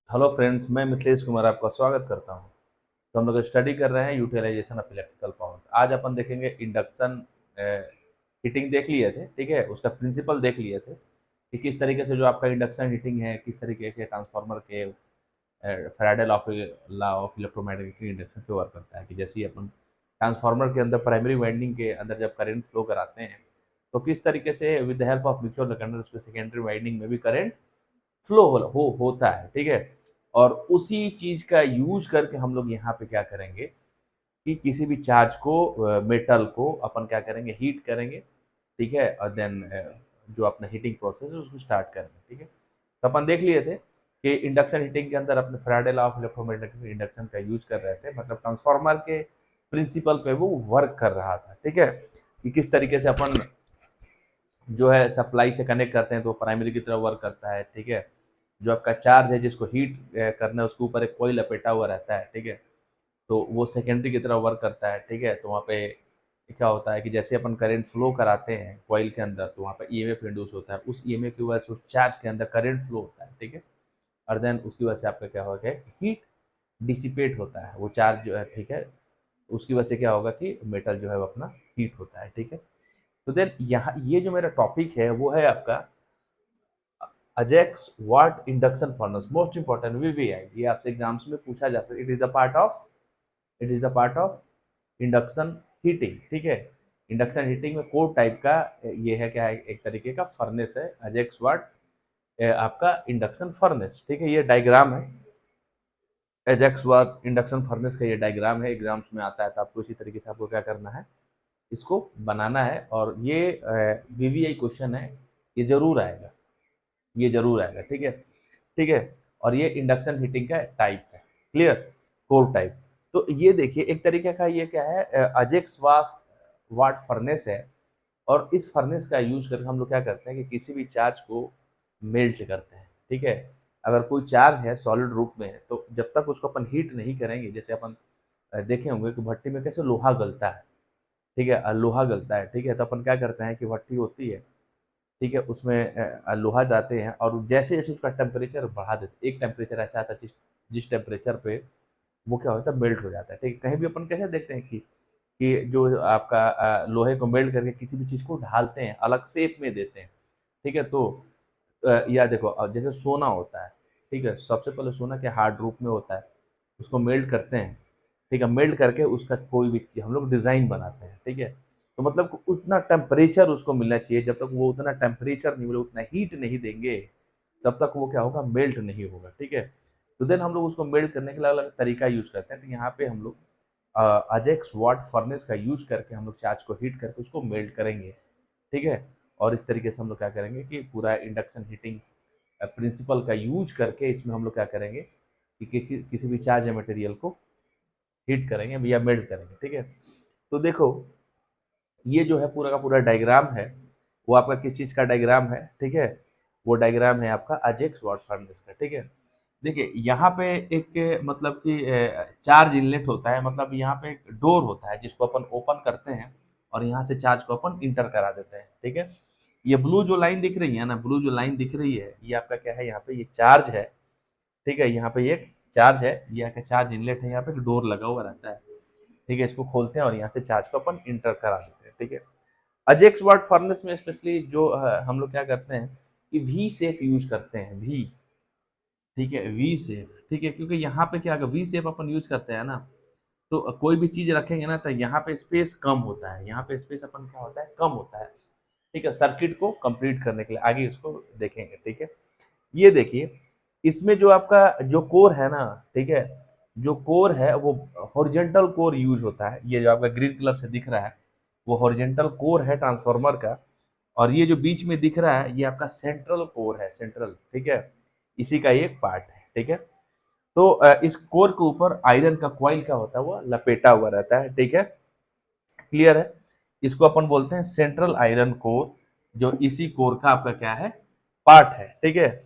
Hello friends, मैं मिथिलेश कुमार आपका स्वागत करता हूं। तो हम लोग स्टडी कर रहे हैं यूटिलाइजेशन ऑफ इलेक्ट्रिकल पावर। आज अपन देखेंगे इंडक्शन हीटिंग देख लिए थे, ठीक है। उसका प्रिंसिपल देख लिए थे कि किस तरीके से जो आपका इंडक्शन हीटिंग है, किस तरीके के ट्रांसफार्मर के Faraday law of electromagnetic induction पे वर्क करता है। कि जैसे ही अपन ट्रांसफार्मर के अंदर प्राइमरी वाइंडिंग के अंदर जब करंट फ्लो कराते हैं, तो किस तरीके से with the help of mutual conductor उसके सेकेंडरी वाइंडिंग में भी करंट फ्लो होता है, ठीक है। और उसी चीज का यूज करके हम लोग यहाँ पे क्या करेंगे कि किसी भी चार्ज को, मेटल को अपन क्या करेंगे, हीट करेंगे, ठीक है। और देन जो अपना हीटिंग प्रोसेस है उसको स्टार्ट करेंगे, ठीक है। तो अपन देख लिए थे कि इंडक्शन हीटिंग के अंदर अपने Faraday law of electromagnetic induction का यूज कर रहे थे, मतलब ट्रांसफार्मर के प्रिंसिपल पे वो वर्क कर रहा था, ठीक है। कि किस तरीके से अपन जो है सप्लाई से कनेक्ट करते हैं तो प्राइमरी की तरह वर्क करता है, ठीक है। जो आपका चार्ज है जिसको हीट करना है उसके ऊपर एक कोई लपेटा हुआ रहता है, ठीक है। तो वो सेकेंडरी की तरह वर्क करता है, ठीक है। तो वहाँ पे क्या होता है कि जैसे अपन करंट फ्लो कराते हैं कॉइल के अंदर, तो वहाँ पे ईएमएफ इंड्यूस होता है। उस ईएमएफ की वजह से उस चार्ज के अंदर करंट फ्लो होता है, ठीक है। और देन उसकी वजह से आपका क्या होगा, हीट डिसिपेट होता है, वो चार्ज जो है, ठीक है। उसकी वजह से क्या होगा कि मेटल जो है वो अपना हीट होता है, ठीक है। तो देन यहाँ ये जो मेरा टॉपिक है वो है आपका Ajax Wyatt induction furnace, most important VVI. ये आपसे एग्जाम्स में पूछा जा सकता है। It is the part of induction heating, ठीक है। इंडक्शन हीटिंग में कोर टाइप का ये है, क्या है, एक तरीके का फर्नेस है अजेक्स वाट आपका इंडक्शन फर्नेस, ठीक है। ये डायग्राम है एजेक्स वाट इंडक्शन फर्नेस का, ये डायग्राम है, एग्जाम्स में आता है। तो आपको इसी तरीके से आपको क्या करना है, इसको बनाना है। और ये वीवीआई क्वेश्चन है, ये जरूर आएगा, ये जरूर आएगा, ठीक है, ठीक है। और ये इंडक्शन हीटिंग का टाइप है, क्लियर, कोर टाइप। तो ये देखिए एक तरीके का ये क्या है, अजेक्स वाट फर्नेस है। और इस फर्नेस का यूज करके हम लोग क्या करते हैं कि किसी भी चार्ज को मेल्ट करते हैं, ठीक है। अगर कोई चार्ज है सॉलिड रूप में है, तो जब तक उसको अपन हीट नहीं करेंगे, जैसे अपन देखे होंगे कि भट्टी में कैसे लोहा गलता है, ठीक है। लोहा गलता है, ठीक है। तो अपन क्या करते हैं कि भट्टी होती है, ठीक है, उसमें लोहा डालते हैं और जैसे जैसे उसका टेम्परेचर बढ़ा देते, एक टेम्परेचर ऐसा आता है जिस जिस टेम्परेचर पे वो क्या होता है, मेल्ट हो जाता है, ठीक है। कहीं भी अपन कैसे देखते हैं कि जो आपका लोहे को मेल्ट करके किसी भी चीज़ को ढालते हैं, अलग शेप में देते हैं, ठीक है। तो या देखो, जैसे सोना होता है, ठीक है। सबसे पहले सोना के हार्ड रूप में होता है, उसको मेल्ट करते हैं, ठीक है। मेल्ट करके उसका कोई भी चीज़ हम लोग डिज़ाइन बनाते हैं, ठीक है। तो मतलब उतना टेम्परेचर उसको मिलना चाहिए, जब तक वो उतना टेम्परेचर नहीं मिले, उतना हीट नहीं देंगे, तब तक वो क्या होगा, मेल्ट नहीं होगा, ठीक है। तो देन हम लोग उसको मेल्ट करने के लिए अलग अलग तरीका यूज करते हैं। तो यहाँ पे हम लोग अजेक्स वाट फर्नेस का यूज करके हम लोग चार्ज को हीट करके उसको मेल्ट करेंगे, ठीक है। और इस तरीके से हम लोग क्या करेंगे कि पूरा इंडक्शन हीटिंग प्रिंसिपल का यूज करके इसमें हम लोग क्या करेंगे कि किसी भी चार्ज या मटेरियल को हीट करेंगे या मेल्ट करेंगे, ठीक है। तो देखो ये जो है पूरा का पूरा डायग्राम है, वो आपका किस चीज़ का डायग्राम है, ठीक है। वो डायग्राम है आपका अजेक्स वाट फर्नेस का, ठीक है। देखिए यहाँ पे एक मतलब कि चार्ज इनलेट होता है, मतलब यहाँ पे एक डोर होता है जिसको अपन ओपन करते हैं और यहाँ से चार्ज को अपन इंटर करा देते हैं, ठीक है। ये ब्लू जो लाइन दिख रही है ना, ब्लू जो लाइन दिख रही है, ये आपका क्या है, यहाँ पे ये चार्ज है, ठीक है। यहाँ पे ये एक चार्ज है, ये आपका चार्ज इनलेट है, यहाँ पे एक डोर लगा हुआ रहता है, ठीक है। इसको खोलते हैं और यहाँ से चार्ज को अपन इंटर करा देते हैं, ठीक है। अजेक्स वाट फर्नेस में स्पेशली जो हम लोग क्या करते हैं कि वी शेप यूज करते हैं, वी, ठीक है, वी शेप, ठीक है। क्योंकि यहाँ पे क्या होगा, वी शेप अपन यूज करते हैं ना, तो कोई भी चीज रखेंगे ना तो यहाँ पे स्पेस कम होता है, यहाँ पे स्पेस अपन क्या होता है, कम होता है, ठीक है। सर्किट को कंप्लीट करने के लिए आगे इसको देखेंगे, ठीक है। ये देखिए इसमें जो आपका जो कोर है ना, ठीक है, जो कोर है वो हॉरिजेंटल कोर यूज होता है। ये जो आपका ग्रीन कलर से दिख रहा है वो हॉरिजेंटल कोर है ट्रांसफार्मर का। और ये जो बीच में दिख रहा है ये आपका सेंट्रल कोर है, सेंट्रल, ठीक है। इसी का एक पार्ट है, ठीक है। तो इस कोर के ऊपर आयरन का कॉइल क्या होता है, वो लपेटा हुआ रहता है, ठीक है, क्लियर है। इसको अपन बोलते हैं सेंट्रल आयरन कोर, जो इसी कोर का आपका क्या है, पार्ट है, ठीक है।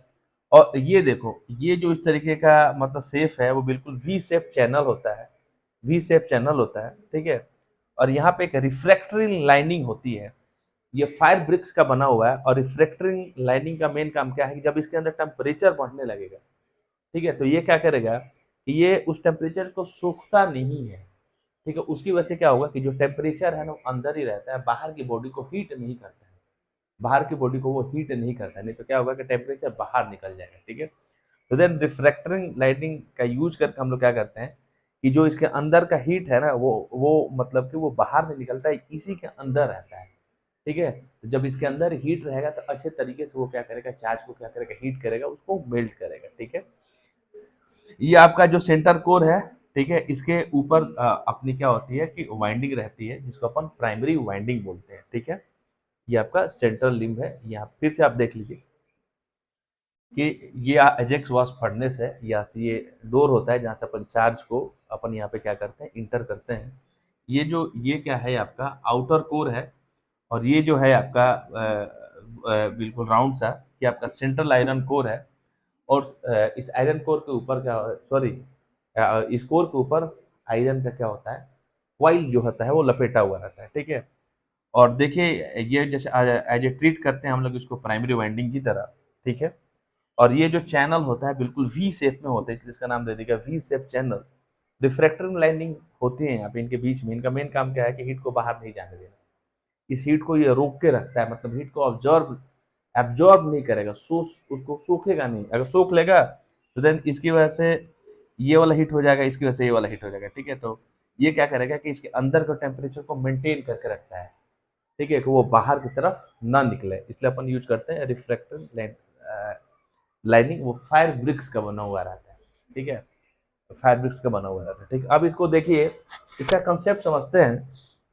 और ये देखो ये जो इस तरीके का मतलब शेप है वो बिल्कुल वी शेप चैनल होता है, वी शेप चैनल होता है, ठीक है। और यहाँ पे एक रिफ्रैक्टरी लाइनिंग होती है, ये फायर ब्रिक्स का बना हुआ है। और रिफ्रैक्टरी लाइनिंग का मेन काम क्या है कि जब इसके अंदर टेम्परेचर बढ़ने लगेगा, ठीक है, तो ये क्या करेगा कि ये उस टेम्परेचर को सोखता नहीं है, ठीक है, उसकी वजह से क्या होगा कि जो टेम्परेचर है ना वो अंदर ही रहता है, बाहर की बॉडी को हीट नहीं करता है, बाहर की बॉडी को वो हीट नहीं करता है, नहीं तो क्या होगा कि टेम्परेचर बाहर निकल जाएगा, ठीक है। तो देन रिफ्रैक्टिंग लाइटिंग का यूज करके हम लोग क्या करते हैं कि जो इसके अंदर का हीट है ना वो मतलब कि वो बाहर नहीं निकलता है, इसी के अंदर रहता है, ठीक है। तो जब इसके अंदर हीट रहेगा तो अच्छे तरीके से वो क्या करेगा, चार्ज को क्या करेगा, हीट करेगा, उसको मेल्ट करेगा, ठीक है। ये आपका जो सेंटर कोर है, ठीक है, इसके ऊपर अपनी क्या होती है कि वाइंडिंग रहती है, जिसको अपन प्राइमरी वाइंडिंग बोलते हैं, ठीक है। ये आपका सेंट्रल लिम्ब है। यहाँ फिर से आप देख लीजिए कि ये एजेक्स वॉश फर्नेस है, यहाँ से ये डोर होता है जहाँ से अपन चार्ज को अपन यहाँ पे क्या करते हैं, इंटर करते हैं। ये क्या है आपका आउटर कोर है, और ये जो है आपका बिल्कुल राउंड सा, ये आपका सेंट्रल आयरन कोर है। और इस आयरन कोर के ऊपर क्या, सॉरी, इस कोर के ऊपर आयरन का क्या होता है, कॉइल जो होता है वो लपेटा हुआ रहता है, ठीक है। और देखिए ये जैसे एज ए ट्रीट करते हैं हम लोग इसको प्राइमरी वाइंडिंग की तरह, ठीक है। और ये जो चैनल होता है बिल्कुल वी शेप में होता है, इसलिए इसका नाम दे दिया V shape channel. Refracting lining होती है यहाँ पे इनके बीच में, इनका मेन काम क्या है कि हीट को बाहर नहीं जाने देना, इस हीट को ये रोक के रखता है, मतलब हीट को ऑब्जॉर्ब एब्जॉर्ब नहीं करेगा, उसको सोखेगा नहीं, अगर सोख लेगा तो देन इसकी वजह से ये वाला हीट हो जाएगा, इसकी वजह से ये वाला हीट हो जाएगा, ठीक है। तो ये क्या करेगा कि इसके अंदर का टेम्परेचर को मेंटेन करके रखता है, ठीक है, कि वो बाहर की तरफ ना निकले, इसलिए अपन यूज करते हैं रिफ्रैक्टिव लाइनिंग। वो फायर ब्रिक्स का बना हुआ रहता है, ठीक है, फायर ब्रिक्स का बना हुआ रहता है, ठीक। अब इसको देखिए, इसका कंसेप्ट समझते हैं।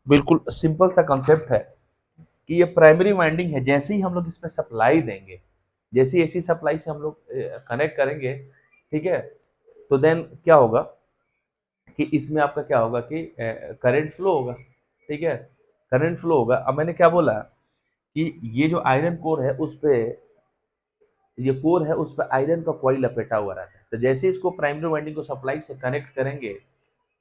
बिल्कुल सिंपल सा कंसेप्ट है कि ये प्राइमरी वाइंडिंग है, जैसे ही हम लोग इसमें सप्लाई देंगे, जैसी ऐसी सप्लाई से हम लोग कनेक्ट करेंगे, ठीक है, तो देन क्या होगा कि इसमें आपका क्या होगा कि करंट फ्लो होगा, ठीक है, करंट फ्लो होगा। अब मैंने क्या बोला कि ये जो आयरन कोर है उस पे, ये कोर है उस पर आयरन का कॉइल लपेटा हुआ रहता है, तो जैसे इसको प्राइमरी वाइंडिंग को सप्लाई से कनेक्ट करेंगे,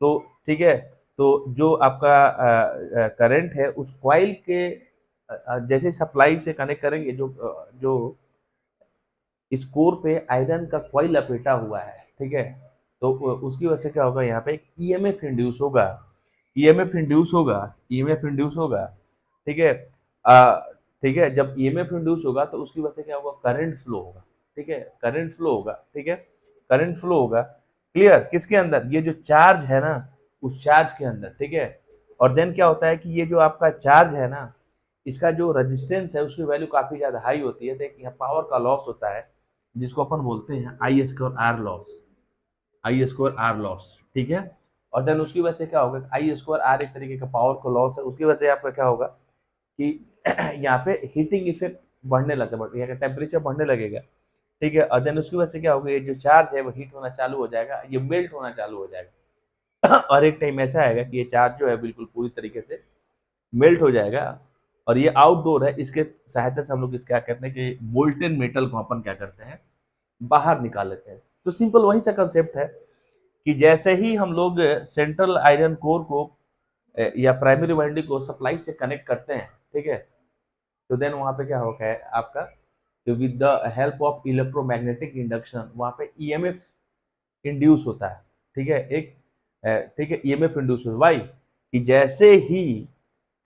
तो ठीक है, तो जो आपका करंट है उस कॉइल के जैसे सप्लाई से कनेक्ट करेंगे, जो इस कोर पे आयरन का कॉइल लपेटा हुआ है, ठीक है, तो उसकी वजह से क्या होगा, यहाँ पे एक ईएमएफ इंड्यूस होगा, ईएमएफ इंड्यूस होगा, ईएमएफ इंड्यूस होगा, ठीक है। अ, ठीक है, जब ईएमएफ इंड्यूस होगा तो उसकी वजह से क्या होगा, करंट फ्लो होगा, ठीक है, करंट फ्लो होगा, ठीक है, करंट फ्लो होगा। क्लियर, किसके अंदर, ये जो चार्ज है ना उस चार्ज के अंदर, ठीक है। और देन क्या होता है कि ये जो आपका चार्ज है ना, इसका जो रेजिस्टेंस है उसकी वैल्यू काफी ज्यादा हाई होती है, तो एक यहाँ पावर का लॉस होता है, जिसको अपन बोलते हैं I square R loss, I square R loss, ठीक है। और देन उसकी वजह से क्या होगा, आई स्क्वायर आर एक तरीके का पावर का लॉस है, उसकी वजह से आपका क्या होगा कि यहाँ पे हीटिंग इफेक्ट बढ़ने लगता है, यहाँ का टेम्परेचर बढ़ने लगेगा, ठीक है। और देन उसकी वजह से क्या होगा, ये जो चार्ज है वो हीट होना चालू हो जाएगा, ये मेल्ट होना चालू हो जाएगा और एक टाइम ऐसा आएगा कि ये चार्ज जो है बिल्कुल पूरी तरीके से मेल्ट हो जाएगा। और ये आउटडोर है, इसके सहायता से हम लोग इस क्या कहते हैं कि मोल्टेन मेटल को अपन क्या करते हैं, बाहर निकाल लेते हैं। तो सिंपल वही सा कंसेप्ट है कि जैसे ही हम लोग सेंट्रल आयरन कोर को या प्राइमरी वाइंडिंग को सप्लाई से कनेक्ट करते हैं, ठीक है, तो देन वहाँ पे क्या होगा है आपका, with the help of electromagnetic induction वहाँ पे ईएमएफ इंड्यूस होता है, ठीक है, एक ठीक है, ईएमएफ इंड्यूस होता है। वाई कि जैसे ही,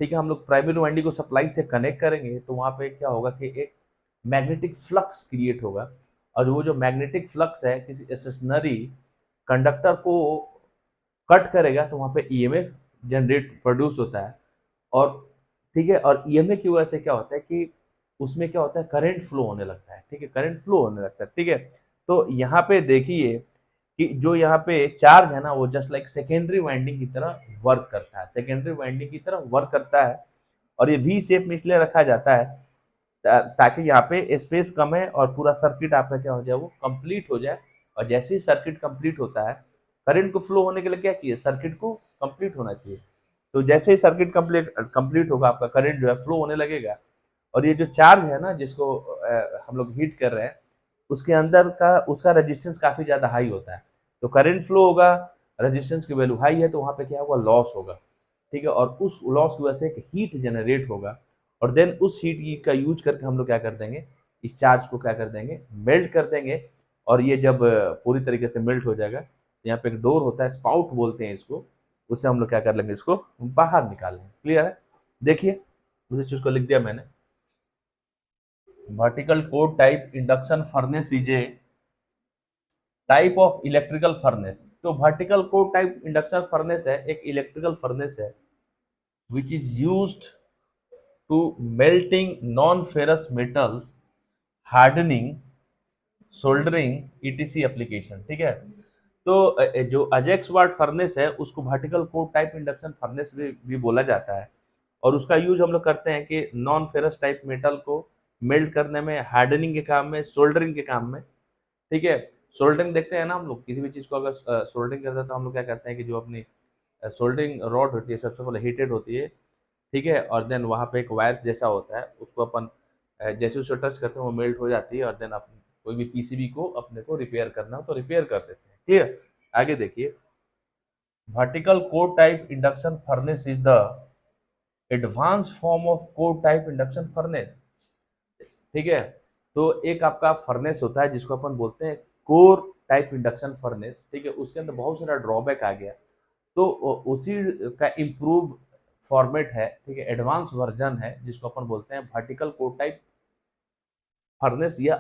ठीक है, हम लोग प्राइमरी वाइंडिंग को सप्लाई से कनेक्ट करेंगे तो वहाँ पे क्या होगा कि एक मैग्नेटिक फ्लक्स क्रिएट होगा, और वो जो मैग्नेटिक फ्लक्स है किसी स्टेशनरी कंडक्टर को कट करेगा, तो वहाँ पे ईएमएफ जनरेट प्रोड्यूस होता है। और ठीक है, और ईएमएफ की वजह से क्या होता है कि उसमें क्या होता है, करंट फ्लो होने लगता है, ठीक है, करंट फ्लो होने लगता है, ठीक है। तो यहाँ पे देखिए कि जो यहाँ पे चार्ज है ना वो जस्ट लाइक सेकेंडरी वाइंडिंग की तरह वर्क करता है, सेकेंडरी वाइंडिंग की तरह वर्क करता है। और ये वी शेप में इसलिए रखा जाता है ताकि यहाँ पे स्पेस कम है और पूरा सर्किट आपका क्या हो जाए, वो कंप्लीट हो जाए। और जैसे ही सर्किट कंप्लीट होता है, करंट को फ्लो होने के लिए क्या चाहिए, सर्किट को कंप्लीट होना चाहिए। तो जैसे ही सर्किट कंप्लीट होगा, आपका करंट जो है फ्लो होने लगेगा। और ये जो चार्ज है ना जिसको हम लोग हीट कर रहे हैं, उसके अंदर का उसका रेजिस्टेंस काफी ज्यादा हाई होता है, तो करंट फ्लो होगा, रेजिस्टेंस की वैल्यू हाई है, तो वहां पे क्या होगा, लॉस होगा, ठीक है। और उस लॉस की वजह से एक हीट जनरेट होगा, और देन उस हीट का यूज करके हम लोग क्या कर देंगे, इस चार्ज को क्या कर देंगे, मेल्ट कर देंगे। और ये जब पूरी तरीके से मेल्ट हो जाएगा तो यहाँ पे एक डोर होता है, स्पाउट बोलते हैं इसको, उससे हम लोग क्या कर लेंगे, इसको बाहर निकाल लेंगे। क्लियर है? देखिए उसी चीज को लिख दिया मैंने। Vertical core type induction furnace is a type of electrical furnace. तो vertical core type induction furnace है, एक इलेक्ट्रिकल फर्नेस है which is used to melting non ferrous metals, hardening, soldering ETC application. ठीक है? तो जो अजेक्स वाट फर्नेस है उसको vertical core type induction furnace भी बोला जाता है, और उसका यूज हम लोग करते हैं कि नॉन फेरस टाइप मेटल को मेल्ट करने में, हार्डनिंग के काम में, सोल्डरिंग के काम में। ठीक है? सोल्डरिंग देखते हैं ना हम लोग, किसी भी चीज को अगर सोल्डरिंग करते हैं तो हम लोग क्या करते हैं कि जो अपनी सोल्डरिंग रॉड होती है सबसे पहले हीटेड होती है। ठीक है? और देन वहाँ पे एक वायर जैसा होता है, उसको अपन जैसे उसे टच करते हैं वो मेल्ट हो जाती है, और देन अपन कोई भी पीसीबी को अपने को रिपेयर करना हो तो रिपेयर कर देते हैं। क्लियर? आगे देखिए, vertical core type induction furnace is the advance form of core type induction furnace. ठीक है? तो एक आपका फर्नेस होता है जिसको अपन बोलते हैं कोर टाइप इंडक्शन फर्नेस। ठीक है? उसके अंदर बहुत सारा ड्रॉबैक आ गया, तो उसी का इम्प्रूव फॉर्मेट है। ठीक है? एडवांस वर्जन है जिसको अपन बोलते हैं वर्टिकल कोर टाइप फर्नेस या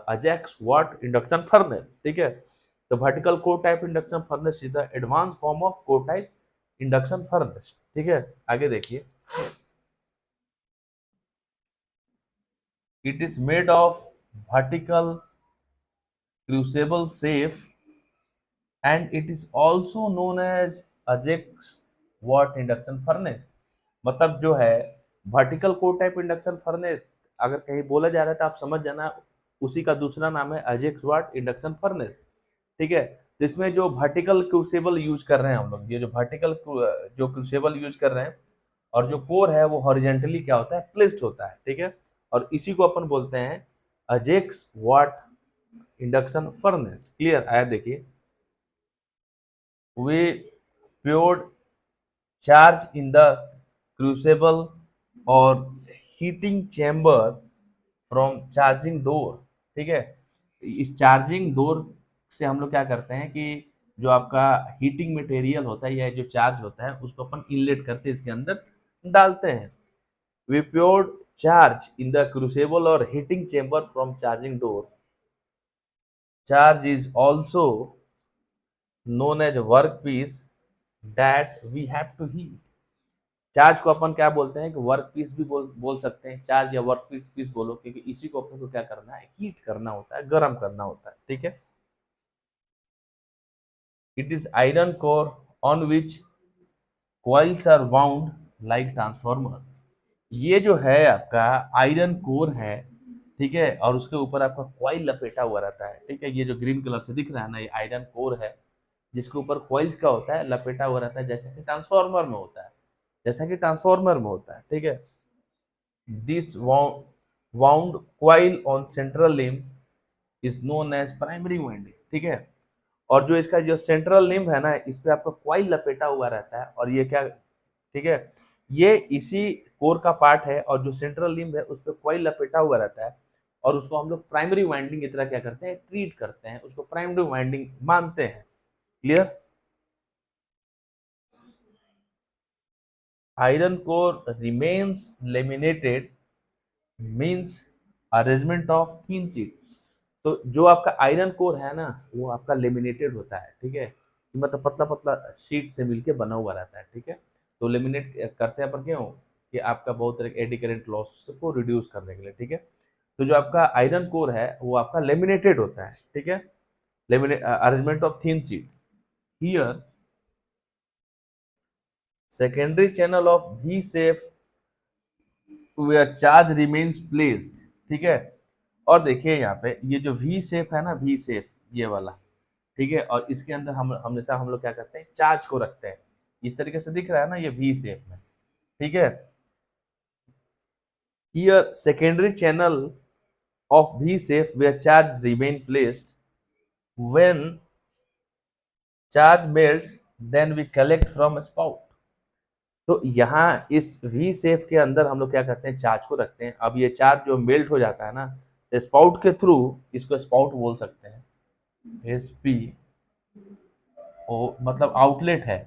अजैक्स वाट इंडक्शन फर्नेस। ठीक है? तो vertical core type induction furnace is the advance form of core type induction furnace. ठीक है? आगे देखिए, it is made of vertical crucible shape and it is also known as Ajax Wyatt induction furnace. मतलब जो है vertical core type induction furnace अगर कहीं बोला जा रहा है तो आप समझ जाना उसी का दूसरा नाम है अजेक्स वाट इंडक्शन फर्नेस। ठीक है? तो इसमें जो वर्टिकल क्रूसिबल यूज कर रहे हैं हम लोग, ये जो वर्टिकल जो क्रूसिबल यूज कर रहे हैं, और जो कोर है वो हॉरिजेंटली क्या होता है, प्लेस्ड होता है। ठीक है? और इसी को अपन बोलते हैं AJAX Wyatt induction furnace. Clear आया? देखिए, वे प्योर्ड चार्ज इन द क्रूसिबल और heating chamber from charging door. ठीक है? इस चार्जिंग डोर से हम लोग क्या करते हैं कि जो आपका हीटिंग मटेरियल होता है या जो चार्ज होता है उसको अपन इनलेट करते इसके अंदर डालते हैं। We poured charge in the crucible और heating chamber from charging door. Charge is also known as work piece that we have to heat. Charge को अपन क्या बोलते हैं कि वर्क पीस भी बोल सकते हैं, चार्ज या वर्क पीस बोलो, क्योंकि इसी को अपन को क्या करना है, हीट करना होता है, गर्म करना होता है। ठीक है? It is iron core on which coils are wound like transformer. ये जो है आपका आयरन कोर है। ठीक है? और उसके ऊपर आपका कॉइल लपेटा हुआ रहता है। ठीक है? ये जो ग्रीन कलर से दिख रहा है ना, ये आयरन कोर है जिसके ऊपर कॉइल्स का होता है, लपेटा हुआ रहता है, जैसा कि ट्रांसफॉर्मर में होता है, जैसा कि ट्रांसफॉर्मर में होता है। ठीक है? This wound coil on central limb is known as primary winding. ठीक है? और जो इसका जो सेंट्रल लिम्ब है ना, इस पे आपका कॉइल लपेटा हुआ रहता है, और ये क्या, ठीक है, ये इसी कोर का पार्ट है, और जो सेंट्रल लिम्ब है उस पे कॉइल लपेटा हुआ रहता है, और उसको हम लोग प्राइमरी वाइंडिंग की तरह क्या करते हैं, ट्रीट करते हैं, उसको प्राइमरी वाइंडिंग मानते हैं। Clear? Iron core remains laminated means arrangement of thin sheet. तो जो आपका आयरन कोर है ना वो आपका लेमिनेटेड होता है। ठीक है? मतलब पतला पतला शीट से मिलके बना हुआ रहता है। ठीक है? तो लेमिनेट करते हैं अपन क्यों, कि आपका बहुत तरह के एडी करंट लॉस को रिड्यूस करने के लिए। ठीक है? तो जो आपका आयरन कोर है वो आपका लेमिनेटेड होता है। ठीक है? Laminate arrangement of thin sheet here secondary channel of V shape where charge remains placed. ठीक है? और देखिए यहाँ पे ये जो वी शेप है ना, वी शेप ये वाला, ठीक है, और इसके अंदर हम हमेशा हम लोग क्या करते हैं, चार्ज को रखते हैं। इस तरीके से दिख रहा है ना ये वी शेप में। ठीक है? Here secondary channel of V shape where charge remain placed when charge melts then we collect from spout. तो यहाँ इस वी शेप के अंदर हम लोग क्या करते हैं, चार्ज को रखते हैं। अब ये चार्ज जो मेल्ट हो जाता है ना, स्पाउट के थ्रू, इसको स्पाउट बोल सकते हैं, एस पी ओ, मतलब आउटलेट है।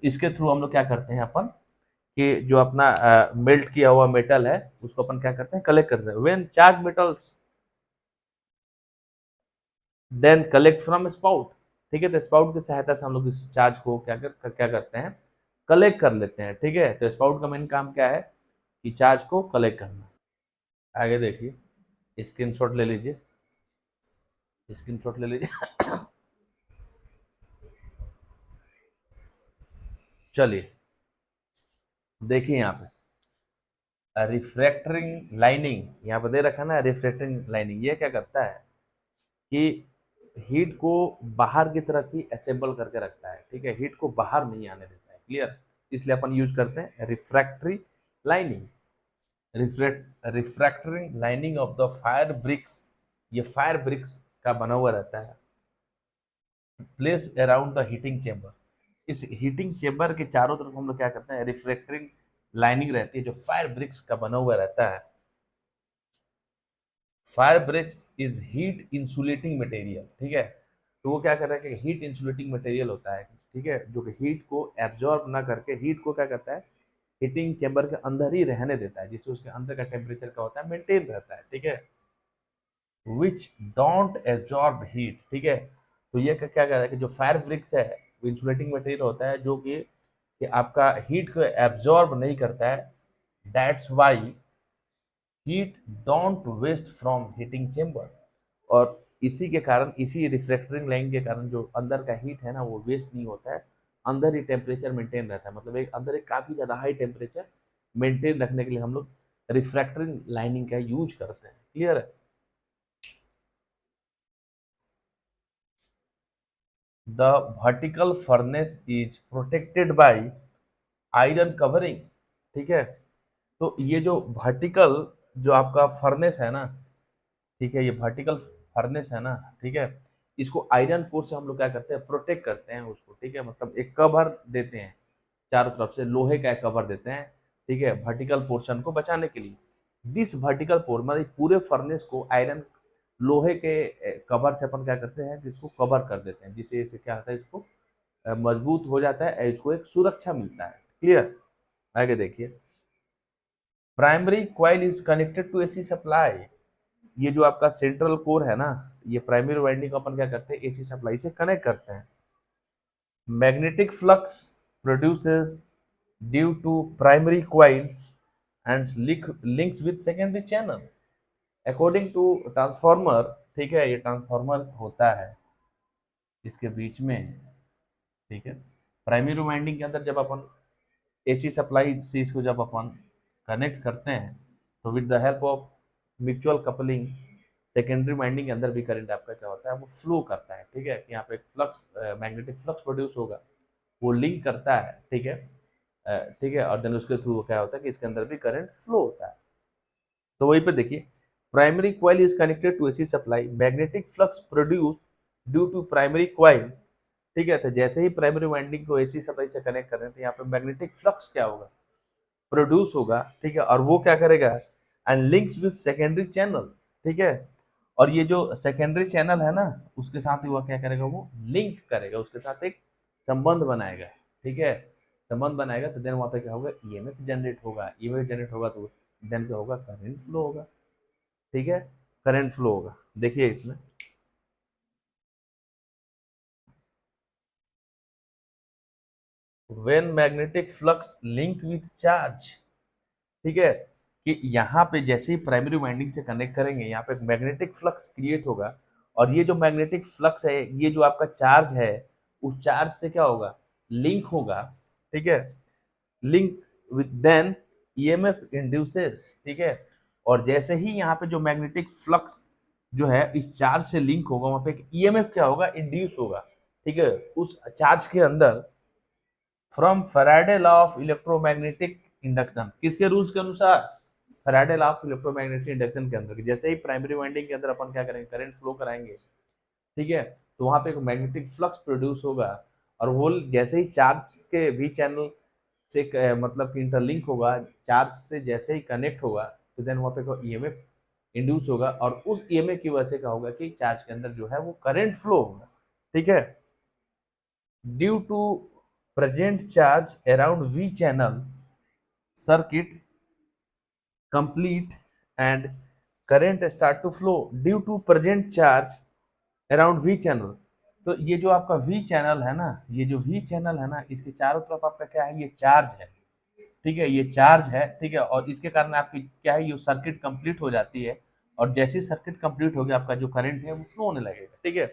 इसके थ्रू हम लोग क्या करते हैं अपन, कि जो अपना मेल्ट किया हुआ मेटल है उसको अपन क्या करते हैं, कलेक्ट करते हैं। When charge metals then collect from spout, ठीक है। तो स्पाउट की सहायता से हम लोग इस चार्ज को क्या करते हैं, कलेक्ट कर लेते हैं, ठीक है। तो स्पाउट का मेन काम क्या है, कि चार्ज को कलेक्ट करना। आगे देखिए, स्क्रीनशॉट ले लीजिए, स्क्रीनशॉट ले लीजिए। चलिए देखिए यहाँ पे रिफ्रैक्टिंग लाइनिंग यहाँ पे दे रखा है ना, रिफ्रैक्टिंग लाइनिंग ये क्या करता है कि हीट को बाहर की तरफ ही असेंबल करके रखता है, ठीक है, हीट को बाहर नहीं आने देता है, क्लियर। इसलिए अपन यूज करते हैं refractory lining. Refractoring lining of the fire bricks, ये फायर ब्रिक्स का बना हुआ रहता है, place around the heating chamber. इस हीटिंग चेम्बर के चारों तरफ हम लोग क्या करते हैं, रिफ्रैक्टरिंग लाइनिंग रहती है जो फायर ब्रिक्स का बना हुआ रहता है। Fire bricks is heat insulating material, ठीक है। तो वो क्या कर रहा है कि हीट इंसुलेटिंग मटेरियल होता है, ठीक है, जो कि हीट को एब्जॉर्ब ना करके हीट को क्या करता है, हीटिंग चेम्बर के अंदर ही रहने देता है, जिससे उसके अंदर का टेम्परेचर का होता है मेंटेन रहता है, ठीक है। विच डोंट एब्जॉर्ब हीट, ठीक है। तो ये क्या क्या कर रहा है कि जो फायर ब्रिक्स है वो इंसुलेटिंग मटेरियल होता है जो कि आपका हीट को एब्जॉर्ब नहीं करता है। That's why heat don't waste from heating chamber. और इसी के कारण, इसी रिफ्रैक्टरिंग लाइन के कारण जो अंदर का हीट है ना वो वेस्ट नहीं होता है, अंदर ही टेम्परेचर मेंटेन रहता है। मतलब एक अंदर एक काफी ज्यादा हाई टेम्परेचर मेंटेन रखने के लिए हम लोग रिफ्रैक्टरिंग लाइनिंग का यूज करते हैं, क्लियर है। The vertical furnace is protected by iron covering, ठीक है। तो ये जो वर्टिकल, जो आपका फर्नेस है ना, ठीक है, ये वर्टिकल फर्नेस है ना, ठीक है, इसको आयरन कोर से हम लोग क्या करते हैं, प्रोटेक्ट करते हैं उसको, ठीक है, मतलब एक कवर देते हैं, चारों तरफ से लोहे का एक कवर देते हैं, ठीक है, वर्टिकल पोर्शन को बचाने के लिए। दिस वर्टिकल पोर मतलब पूरे फर्नेस को आयरन, लोहे के कवर से अपन क्या करते हैं, इसको कवर कर देते हैं, जिससे इससे क्या होता है, इसको मजबूत हो जाता है, इसको एक सुरक्षा मिलता है, क्लियर। आगे देखिए, primary coil is connected to AC supply. ये जो आपका सेंट्रल कोर है ना, ये प्राइमरी वाइंडिंग को अपन क्या करते हैं, एसी सप्लाई से कनेक्ट करते हैं। Magnetic flux produces due to primary coil and links with secondary channel according to transformer, ठीक है, ये ट्रांसफॉर्मर होता है इसके बीच में, ठीक है। प्राइमरी वाइंडिंग के अंदर जब अपन एसी सप्लाई से इसको जब अपन कनेक्ट करते हैं, तो with the help of mutual coupling secondary winding के अंदर भी करंट आपका क्या होता है, वो फ्लो करता है, ठीक है, कि यहाँ पे एक फ्लक्स, मैग्नेटिक फ्लक्स प्रोड्यूस होगा, वो लिंक करता है, ठीक है, ठीक है, और देन उसके थ्रू क्या होता है कि इसके अंदर भी करंट फ्लो होता है। तो वहीं पे देखिए, primary coil is connected to AC supply, magnetic flux produce due to primary coil, ठीक है। तो जैसे ही प्राइमरी वाइंडिंग को एसी सप्लाई से कनेक्ट कर रहे हैं, तो यहाँ पे मैग्नेटिक फ्लक्स क्या होगा, प्रोड्यूस होगा, ठीक है, और वो क्या करेगा, and links with secondary channel, ठीक है। और ये जो सेकेंडरी चैनल है ना, उसके साथ ही वो क्या करेगा, वो लिंक करेगा, उसके साथ एक संबंध बनाएगा, ठीक है। संबंध बनाएगा तो देन वहाँ पे क्या होगा, ईएमएफ जनरेट होगा, ईएमएफ जनरेट होगा तो देन क्या होगा, करंट फ्लो होगा, ठीक है, करंट फ्लो होगा। देखिए इसमें, when magnetic flux link with charge, ठीक है, कि यहाँ पे जैसे ही प्राइमरी वाइंडिंग से कनेक्ट करेंगे, यहाँ पे मैग्नेटिक फ्लक्स क्रिएट होगा, और ये जो मैग्नेटिक फ्लक्स है, ये जो आपका चार्ज है, उस चार्ज से क्या होगा, लिंक होगा, ठीक है, link with then EMF induces, ठीक है। और जैसे ही यहाँ पे जो मैग्नेटिक फ्लक्स जो है इस चार्ज से लिंक होगा, वहां पे एक ईएमएफ क्या होगा, इंड्यूस होगा, ठीक है, उस चार्ज के अंदर, from Faraday law of electromagnetic induction, किसके रूल्स के अनुसार, Faraday law of electromagnetic induction के अंदर, जैसे ही प्राइमरी वाइंडिंग के अंदर अपन क्या करेंगे, करंट फ्लो कराएंगे, ठीक है, तो वहां पे एक मैग्नेटिक फ्लक्स प्रोड्यूस होगा, और वो जैसे ही चार्ज के भी चैनल से मतलब कि इंटरलिंक होगा, चार्ज से जैसे ही कनेक्ट होगा, तो देन वहां पे ईएमएफ इंड्यूस होगा और उस ईएमएफ की वजह से क्या होगा कि चार्ज के अंदर जो है वो करंट फ्लो होगा, ठीक है। Due to present charge around V channel circuit complete and current start to flow due to present charge around V channel। तो ये जो आपका V चैनल है ना, ये जो V चैनल है ना, इसके चारों तरफ आपका क्या है, ये चार्ज है, ठीक है, ये चार्ज है, ठीक है। और इसके कारण आपकी क्या है, ये सर्किट कंप्लीट हो जाती है और जैसे ही सर्किट कंप्लीट हो गया आपका जो करंट है वो फ्लो होने लगेगा, ठीक है।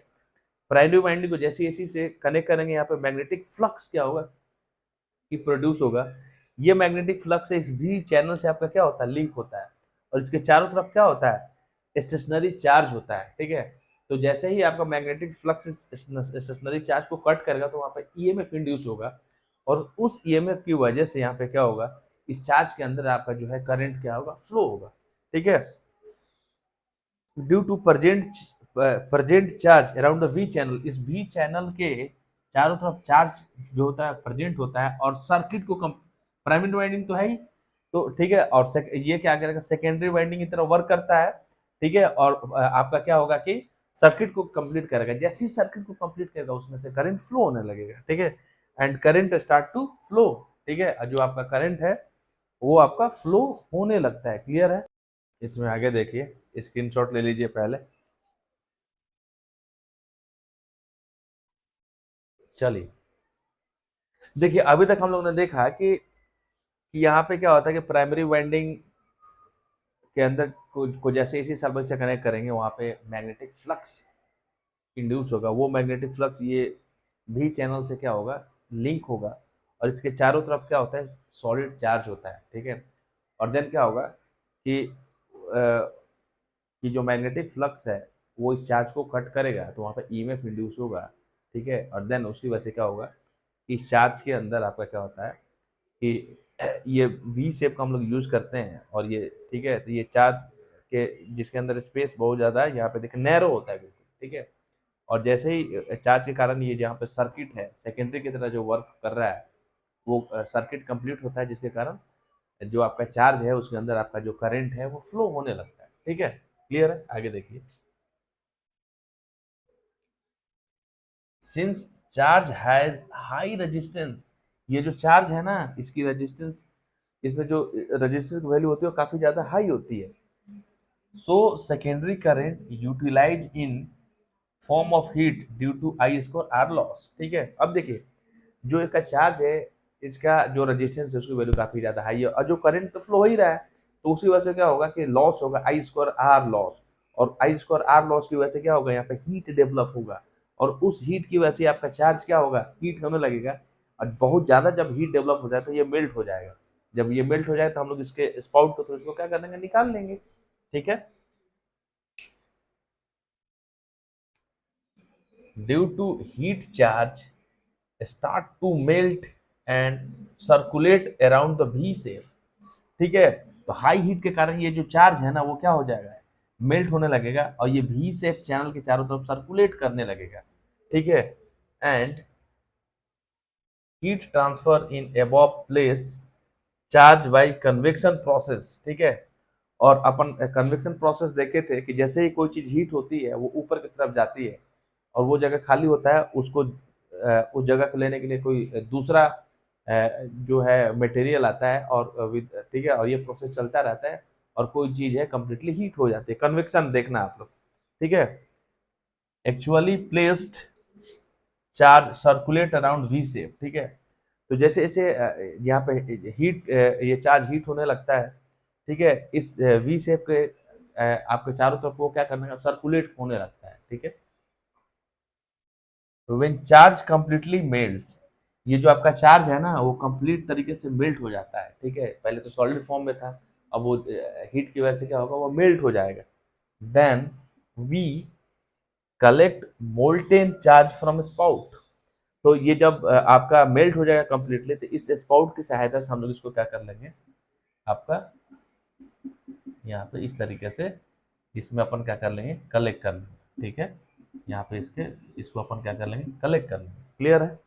प्राइमरी वाइंडिंग को जैसे इसी से कनेक्ट करेंगे, यहाँ पे मैग्नेटिक फ्लक्स क्या होगा कि प्रोड्यूस होगा। ये मैग्नेटिक फ्लक्स इस भी चैनल से आपका क्या होता है, लिंक होता है और इसके चारों तरफ क्या होता है, स्टेशनरी चार्ज होता है, ठीक है। तो जैसे ही आपका मैग्नेटिक फ्लक्स स्टेशनरी चार्ज को कट करेगा तो वहाँ पे ईएमएफ इंड्यूस होगा और उस ईएमएफ की वजह से यहाँ पे क्या होगा, इस चार्ज के अंदर आपका जो है करंट क्या होगा, फ्लो होगा, ठीक है। Due to present charge around the V channel, इस वी चैनल के चारों तरफ चार्ज जो होता है प्रेजेंट होता है और सर्किट को प्राइमरी वाइंडिंग तो है ही, तो ठीक है, और ये क्या करेगा, सेकेंडरी वाइंडिंग की तरह वर्क करता है, ठीक है। और आपका क्या होगा कि सर्किट को कंप्लीट करेगा, जैसे ही सर्किट को कंप्लीट करेगा उसमें से करंट फ्लो होने लगेगा, ठीक है। And current start to flow, ठीक है, जो आपका करंट है वो आपका फ्लो होने लगता है, क्लियर है। इसमें आगे देखिए, स्क्रीनशॉट ले लीजिए पहले। चलिए देखिए, अभी तक हम लोग ने देखा कि यहाँ पे क्या होता है कि प्राइमरी वाइंडिंग के अंदर को जैसे इसी सर्किट से कनेक्ट करेंगे वहाँ पे मैग्नेटिक फ्लक्स इंड्यूस होगा। वो मैग्नेटिक फ्लक्स ये भी चैनल से क्या होगा, लिंक होगा और इसके चारों तरफ क्या होता है, सॉलिड चार्ज होता है, ठीक है। और देन क्या होगा कि जो मैग्नेटिक फ्लक्स है वो इस चार्ज को कट करेगा तो वहाँ पे ईएमएफ इंड्यूस होगा, ठीक है। और देन उसकी वजह से क्या होगा, इस चार्ज के अंदर आपका क्या होता है कि ये वी शेप का हम लोग यूज करते हैं और ये, ठीक है, तो ये चार्ज के जिसके अंदर स्पेस बहुत ज़्यादा है, यहाँ पे देखिए नैरो होता है बिल्कुल, ठीक है। और जैसे ही चार्ज के कारण ये जहाँ पे सर्किट है सेकेंडरी की तरह जो वर्क कर रहा है वो सर्किट कंप्लीट होता है, जिसके कारण जो आपका चार्ज है उसके अंदर आपका जो करंट है वो फ्लो होने लगता है, ठीक है, क्लियर है। आगे देखिए, since charge has high resistance, ये जो चार्ज है ना इसकी रेजिस्टेंस, इसमें जो रेजिस्टेंस की वैल्यू होती है वो काफी ज्यादा हाई होती है। So secondary current utilise in form of heat due to I square R loss, ठीक है। अब देखिए, जो इसका चार्ज है इसका जो रेजिस्टेंस है उसकी वैल्यू काफी ज्यादा हाई है और जो करंट तो फ्लो हो ही रहा है, तो उसी वजह से क्या होगा कि लॉस होगा, आई स्क्वायर आर लॉस। और आई स्क्वायर आर लॉस की वजह से क्या होगा, यहाँ पे हीट डेवलप होगा और उस हीट की वजह से आपका चार्ज क्या होगा, हीट होने लगेगा। और बहुत ज्यादा जब हीट डेवलप हो जाए तो ये मेल्ट हो जाएगा। जब ये मेल्ट हो जाए तो हम लोग इसके स्पाउट को, तो इसको क्या कर देंगे, निकाल लेंगे, ठीक है। Due to heat charge start to melt and circulate around the V shape, ठीक है। तो हाई हीट के कारण ये जो चार्ज है ना वो क्या हो जाएगा, मेल्ट होने लगेगा और ये वी शेप चैनल के चारों तरफ सर्कुलेट करने लगेगा, ठीक है। And heat transfer in above place charge by convection process, ठीक है। और अपन कन्वेक्शन प्रोसेस देखे थे कि जैसे ही कोई चीज हीट होती है वो ऊपर की तरफ जाती है और वो जगह खाली होता है, उसको उस जगह को लेने के लिए कोई दूसरा जो है मटेरियल आता है और विद, ठीक है, और ये प्रोसेस चलता रहता है और कोई चीज है कंप्लीटली हीट हो जाती है। कन्वेक्शन देखना आप लोग, ठीक है। Actually placed charge circulate around we shape, ठीक है। तो जैसे जैसे यहाँ पे हीट, ये चार्ज हीट होने लगता है, ठीक है, इस वी शेप के आपके चारों तरफ वो क्या करने का, सर्कुलेट होने लगता है, ठीक है। व्हेन चार्ज कंप्लीटली मेल्ट्स, ये जो आपका चार्ज है ना वो कंप्लीट तरीके से मेल्ट हो जाता है, ठीक है। पहले तो सॉलिड फॉर्म में था, अब वो हीट की वजह से क्या होगा, वो मेल्ट हो जाएगा। Then we collect molten charge from spout, तो ये जब आपका मेल्ट हो जाएगा कंप्लीटली तो इस स्पाउट की सहायता से हम लोग इसको क्या कर लेंगे, आपका यहाँ पे इस तरीके से इसमें अपन क्या कर लेंगे, कलेक्ट कर लेंगे, ठीक है। यहाँ पे इसको अपन क्या कर लेंगे, कलेक्ट कर लेंगे, क्लियर है।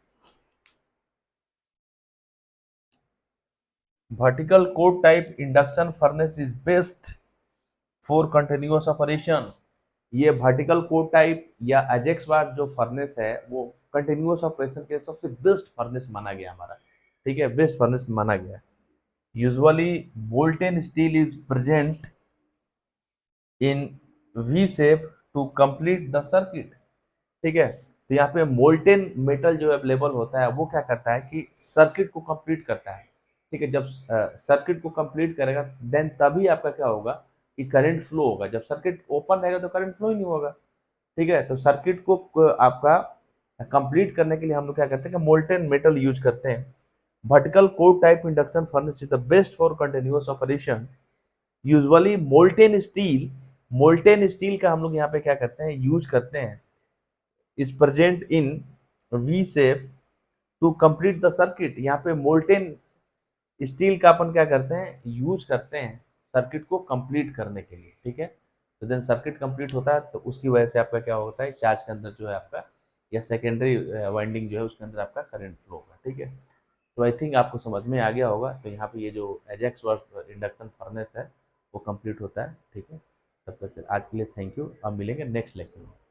Vertical core type induction furnace is best for continuous operation. ये वर्टिकल कोर टाइप या अजेक्स वाट जो फर्नेस है वो कंटिन्यूअस ऑपरेशन के सबसे बेस्ट फर्नेस माना गया हमारा, ठीक है, बेस्ट फर्नेस माना गया। Usually molten steel is present in V shape to complete the circuit, ठीक है। तो यहाँ पे मोल्टेन मेटल जो अवेलेबल होता है वो क्या करता है कि सर्किट को कंप्लीट करता है, ठीक है। जब सर्किट को कंप्लीट करेगा देन तभी आपका क्या होगा कि करंट फ्लो होगा। जब सर्किट ओपन रहेगा तो करंट फ्लो ही नहीं होगा, ठीक है। तो सर्किट को आपका कंप्लीट करने के लिए हम लोग क्या करते हैं कि मोल्टेन मेटल यूज करते हैं। Vertical core type induction furnace is the best for continuous operation. Usually molten steel का हम लोग यहाँ पे क्या करते हैं यूज करते हैं, is present in V shape to complete the circuit. यहाँ पे मोल्टेन स्टील का अपन क्या करते हैं यूज करते हैं सर्किट को कंप्लीट करने के लिए, ठीक है। तो देन सर्किट कंप्लीट होता है तो उसकी वजह से आपका क्या होता है चार्ज के अंदर जो है आपका या सेकेंडरी वाइंडिंग जो है उसके अंदर आपका करंट फ्लो होगा, ठीक है। तो आई थिंक आपको समझ में आ गया होगा। तो यहाँ पे ये जो एजेक्स वर्क इंडक्शन फर्नेस है वो कंप्लीट होता है, ठीक है। तब तक आज के लिए थैंक यू, अब मिलेंगे नेक्स्ट लेक्चर में।